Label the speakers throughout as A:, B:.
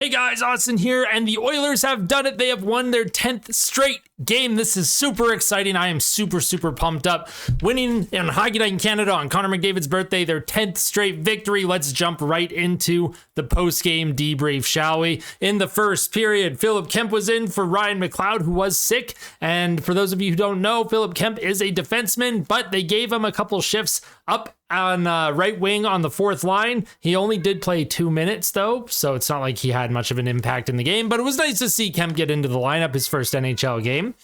A: Hey guys, Austin here, and the Oilers have done it. They have won their 10th straight game. This is super exciting. I am super pumped up. Winning in Hockey Night in Canada on Connor McDavid's birthday, their 10th straight victory. Let's jump right into the post-game debrief, shall we? In the first period, Philip Kemp was in for Ryan McLeod, who was sick. And for those of you who don't know, Philip Kemp is a defenseman, but they gave him a couple shifts up on right wing on the fourth line. He only did play 2 minutes though, so it's not like he had much of an impact in the game, but it was nice to see Kemp get into the lineup, his first NHL game.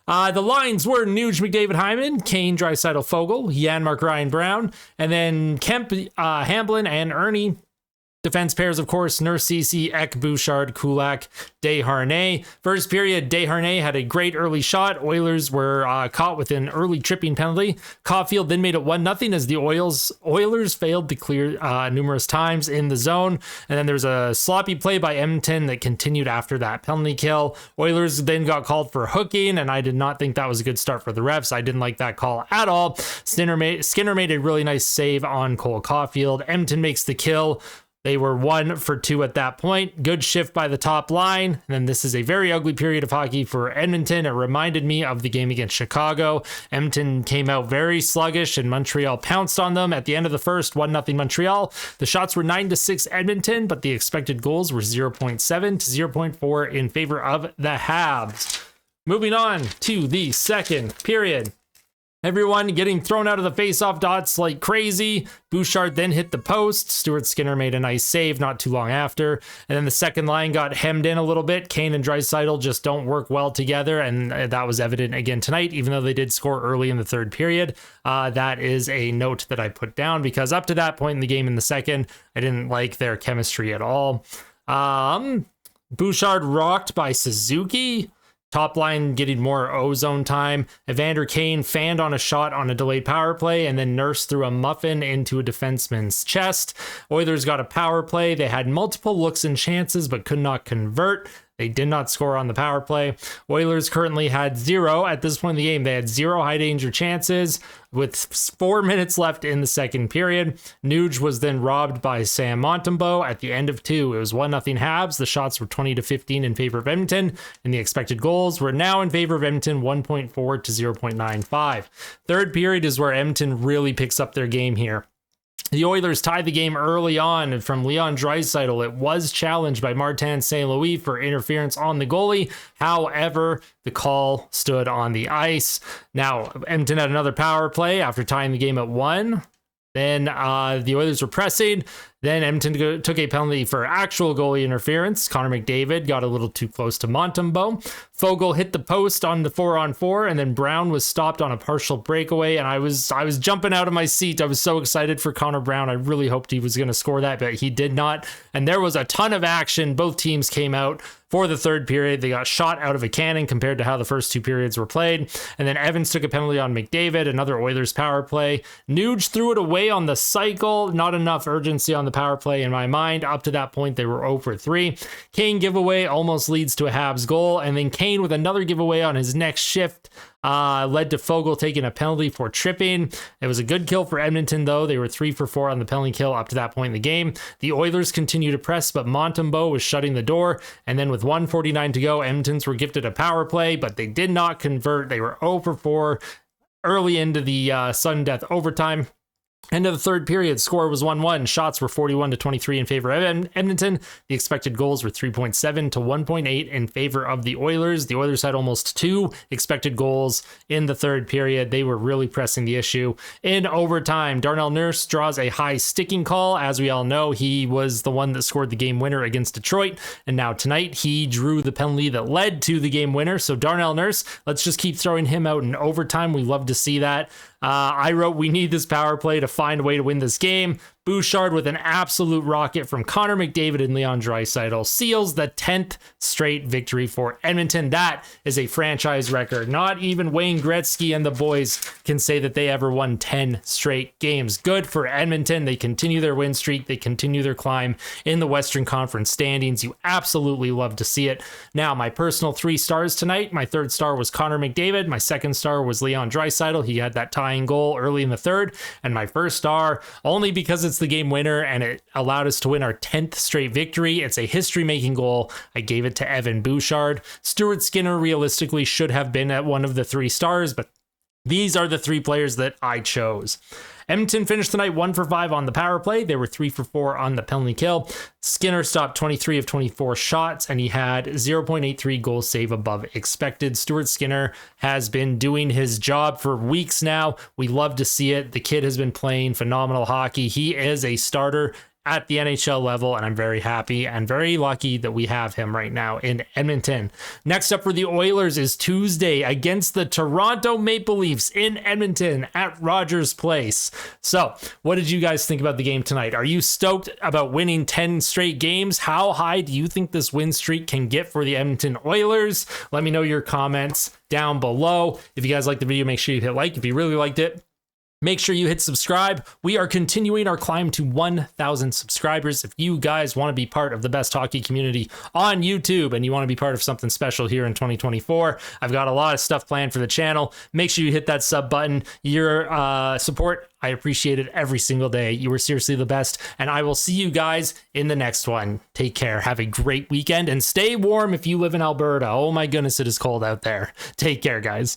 A: The lines were Nuge, McDavid, Hyman, Kane, Draisaitl, Fogle, Janmark, Ryan, Brown, and then Kemp, Hamblin, and Ernie. Defense pairs, of course, Nurse, Ceci, Ek, Bouchard, Kulak, Desharnais. First period, Desharnais had a great early shot. Oilers were caught with an early tripping penalty. Caulfield then made it 1-0 as the Oilers failed to clear numerous times in the zone. And then there was a sloppy play by Edmonton that continued after that penalty kill. Oilers then got called for hooking, and I did not think that was a good start for the refs. I didn't like that call at all. Skinner made a really nice save on Cole Caulfield. Edmonton makes the kill. They were 1 for 2 at that point. Good shift by the top line. And then this is a very ugly period of hockey for Edmonton. It reminded me of the game against Chicago. Edmonton came out very sluggish and Montreal pounced on them at the end of the first, 1-0 Montreal. The shots were 9-6 Edmonton, but the expected goals were 0.7 to 0.4 in favor of the Habs. Moving on to the second period. Everyone getting thrown out of the face-off dots like crazy. Bouchard then hit the post. Stuart Skinner made a nice save not too long after. And then the second line got hemmed in a little bit. Kane and Draisaitl just don't work well together, and that was evident again tonight, even though they did score early in the third period. That is a note that I put down because up to that point in the game in the second, I didn't like their chemistry at all. Bouchard rocked by Suzuki. Top line getting more ozone time. Evander Kane fanned on a shot on a delayed power play, and then Nurse threw a muffin into a defenseman's chest. Oilers got a power play. They had multiple looks and chances, but could not convert. They did not score on the power play. Oilers currently had 0 at this point in the game. They had 0 high danger chances with 4 minutes left in the second period. Nuge was then robbed by Sam Montembeault at the end of 2. It was 1-0 Habs. The shots were 20-15 in favor of Edmonton, and the expected goals were now in favor of Edmonton, 1.4 to 0.95. Third period is where Edmonton really picks up their game here. The Oilers tied the game early on from Leon Draisaitl. It was challenged by Martin St. Louis for interference on the goalie. However, the call stood on the ice. Now, Edmonton had another power play after tying the game at 1. Then the Oilers were pressing. Then Edmonton took a penalty for actual goalie interference. Connor McDavid got a little too close to Montembeault. Fogle hit the post on the 4-on-4, and then Brown was stopped on a partial breakaway. And I was jumping out of my seat. I was so excited for Connor Brown. I really hoped he was going to score that, but he did not. And there was a ton of action. Both teams came out for the third period. They got shot out of a cannon compared to how the first 2 periods were played. And then Evans took a penalty on McDavid, another Oilers power play. Nuge threw it away on the cycle. Not enough urgency on the power play in my mind. Up to that point, they were 0 for 3. Kane giveaway almost leads to a Habs goal. And then Kane with another giveaway on his next shift led to Fogle taking a penalty for tripping. It was a good kill for Edmonton, though. They were 3 for 4 on the penalty kill up to that point in the game. The Oilers continued to press, but Montembeault was shutting the door. And then with 1:49 to go, Edmontons were gifted a power play, but they did not convert. They were 0 for 4 early into the sudden death overtime. End of the third period, score was 1-1. Shots were 41-23 in favor of Edmonton. The expected goals were 3.7 to 1.8 in favor of the Oilers. The Oilers had almost 2 expected goals in the third period. They were really pressing the issue. In overtime, Darnell Nurse draws a high sticking call. As we all know, he was the one that scored the game winner against Detroit. And now tonight, he drew the penalty that led to the game winner. So Darnell Nurse, let's just keep throwing him out in overtime. We love to see that. I wrote, we need this power play to find a way to win this game. Bouchard with an absolute rocket from Connor McDavid and Leon Draisaitl seals the 10th straight victory for Edmonton. That is a franchise record. Not even Wayne Gretzky and the boys can say that they ever won 10 straight games. Good for Edmonton. They continue their win streak. They continue their climb in the Western Conference standings. You absolutely love to see it. Now, my personal 3 stars tonight. My third star was Connor McDavid. My second star was Leon Draisaitl. He had that tying goal early in the third. And my first star, only because it's was the game winner, and it allowed us to win our 10th straight victory. It's a history-making goal. I gave it to Evan Bouchard. Stuart Skinner realistically should have been at one of the 3 stars, but these are the 3 players that I chose. Edmonton finished the night 1 for 5 on the power play. They were 3 for 4 on the penalty kill. Skinner stopped 23 of 24 shots, and he had 0.83 goal save above expected. Stuart Skinner has been doing his job for weeks now. We love to see it. The kid has been playing phenomenal hockey. He is a starter at the NHL level, and I'm very happy and very lucky that we have him right now in Edmonton. Next up for the Oilers is Tuesday against the Toronto Maple Leafs in Edmonton at Rogers Place. So, what did you guys think about the game tonight? Are you stoked about winning 10 straight games? How high do you think this win streak can get for the Edmonton Oilers? Let me know your comments down below. If you guys liked the video, make sure you hit like. If you really liked it, make sure you hit subscribe. We are continuing our climb to 1,000 subscribers. If you guys want to be part of the best hockey community on YouTube and you want to be part of something special here in 2024, I've got a lot of stuff planned for the channel. Make sure you hit that sub button. Your support, I appreciate it every single day. You are seriously the best, and I will see you guys in the next one. Take care. Have a great weekend, and stay warm if you live in Alberta. Oh my goodness, it is cold out there. Take care, guys.